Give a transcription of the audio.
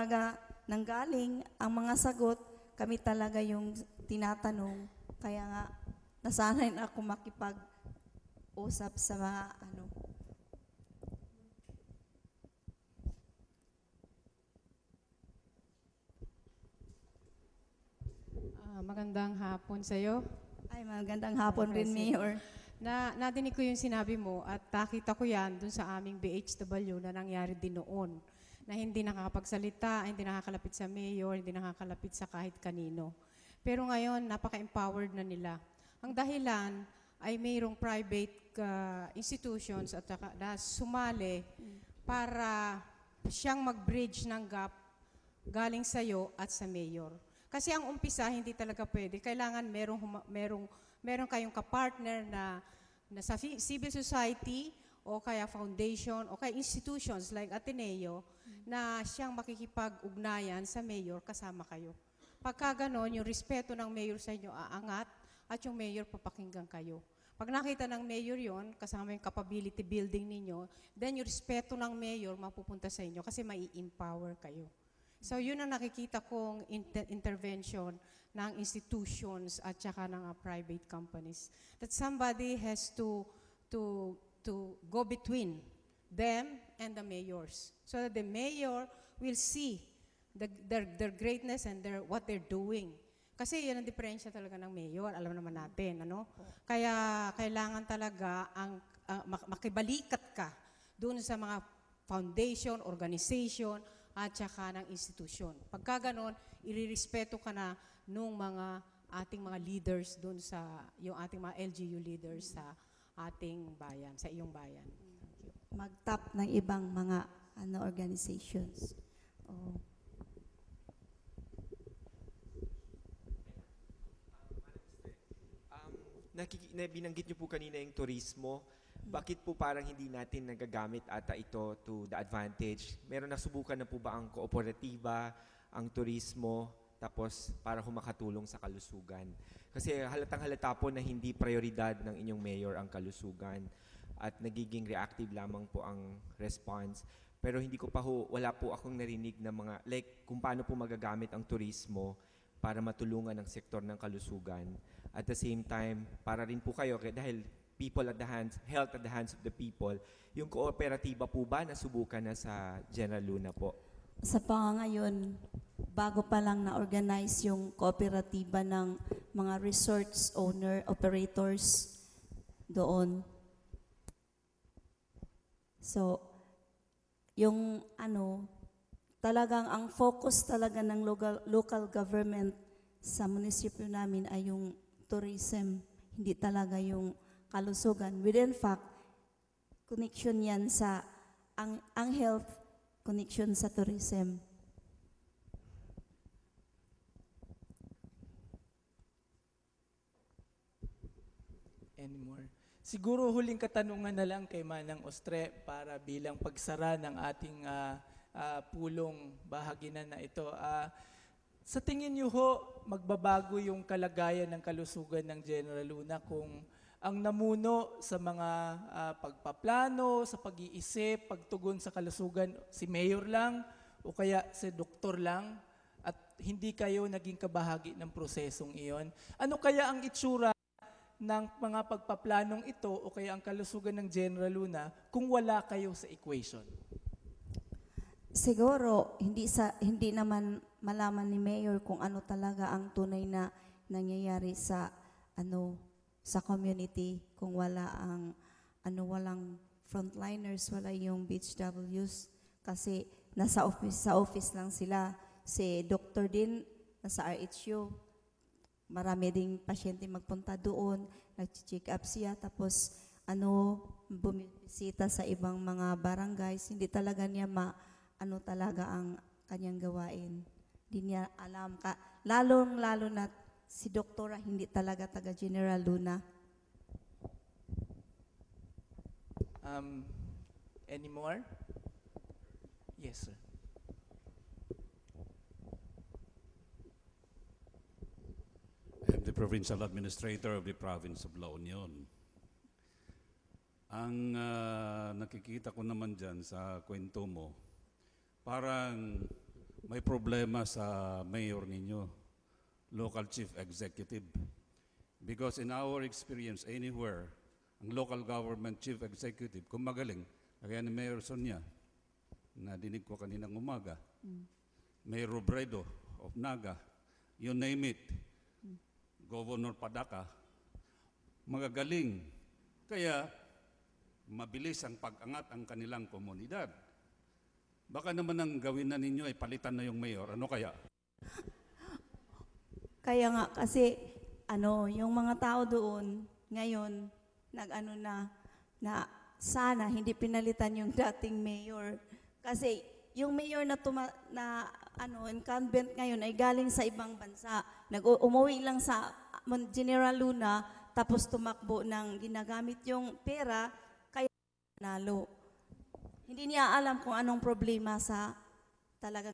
talaga nanggaling ang mga sagot, kami talaga yung tinatanong. Kaya nga, nasanay na ako makipag-usap sa mga Magandang hapon sa iyo. Ay, magandang hapon rin, Mayor. Nadinig ko yung sinabi mo at nakita ko yan dun sa aming BHW na nangyari din noon. Na hindi nakakapagsalita, hindi nakakalapit sa mayor, hindi nakakalapit sa kahit kanino. Pero ngayon, napaka-empowered na nila. Ang dahilan ay mayroong private institutions at na sumali para siyang mag-bridge ng gap galing sa iyo at sa mayor. Kasi ang umpisa, hindi talaga pwede. Kailangan meron kayong kapartner na sa civil society o kaya foundation o kaya institutions like Ateneo na siyang makikipag-ugnayan sa mayor kasama kayo. Pagka ganon, yung respeto ng mayor sa inyo aangat at yung mayor papakinggan kayo. Pag nakita ng mayor yon kasama yung capability building ninyo, then yung respeto ng mayor mapupunta sa inyo kasi mai-empower kayo. So yun ang nakikita kong intervention ng institutions at saka ng private companies. That somebody has to go between them and the mayors. So that the mayor will see their greatness and what they're doing. Kasi yan ang diferensya talaga ng mayor, alam naman natin, ano? Kaya kailangan talaga makibalikat ka doon sa mga foundation, organization, at saka ng institusyon. Pagka ganon, irirespeto ka na nung ating mga leaders doon yung ating mga LGU leaders sa ating bayan, sa iyong bayan. Mag-tap ng ibang mga organizations. Oh. Binanggit niyo po kanina yung turismo. Bakit po parang hindi natin nagagamit ata ito to the advantage? Meron nasubukan na po ba ang kooperatiba, ang turismo, tapos para makatulong sa kalusugan? Kasi halatang-halata po na hindi prioridad ng inyong mayor ang kalusugan at nagiging reactive lamang po ang response. Pero hindi ko pa wala po akong narinig na mga, like kung paano po magagamit ang turismo para matulungan ang sektor ng kalusugan. At the same time, para rin po kayo, dahil health at the hands of the people. Yung kooperatiba po ba nasubukan na sa General Luna po? Sa ngayon, bago pa lang na-organize yung kooperatiba ng mga resorts operators doon. So, yung talagang ang focus talaga ng local government sa munisipyo namin ay yung tourism, hindi talaga yung kalusugan. Within fact, connection yan sa ang health, connection sa tourism. Anymore. Siguro huling katanungan na lang kay Manang Ostre para bilang pagsara ng ating pulong bahaginan na ito. Sa tingin niyo ho, magbabago yung kalagayan ng kalusugan ng General Luna kung ang namuno sa mga pagpaplano, sa pag-iisip, pagtugon sa kalusugan, si mayor lang o kaya si doktor lang at hindi kayo naging kabahagi ng prosesong iyon? Ano kaya ang itsura ng mga pagpaplanong ito o kaya ang kalusugan ng General Luna kung wala kayo sa equation? Siguro, hindi naman malaman ni Mayor kung ano talaga ang tunay na nangyayari sa sa community kung walang frontliners, wala yung BHWs kasi sa office lang sila. Si doctor din nasa RHU. Marami ding pasyente magpunta doon, nag-check up siya tapos bumisita sa ibang mga barangays. Hindi talaga niya talaga ang kanyang gawain. Hindi niya alam lalo na si doktora hindi talaga taga General Luna. Any more? Yes, sir. I am the Provincial Administrator of the Province of La Union. Ang nakikita ko naman dyan sa kwento mo, parang may problema sa mayor ninyo, local chief executive. Because in our experience, anywhere, ang local government chief executive, kung magaling, kaya ni Mayor Sonia, na dinig ko kaninang umaga, Mayor Robredo of Naga, you name it, Governor Padaka, magagaling. Kaya, mabilis ang pag-angat ang kanilang komunidad. Baka naman ang gawin na ninyo ay palitan na yung mayor. Ano kaya? Kaya nga, kasi, yung mga tao doon, ngayon, na sana hindi pinalitan yung dating mayor. Kasi, yung mayor na incumbent ngayon ay galing sa ibang bansa. Umuwi lang sa General Luna, tapos tumakbo ng ginagamit yung pera, kaya nalo. Hindi niya alam kung anong problema sa talaga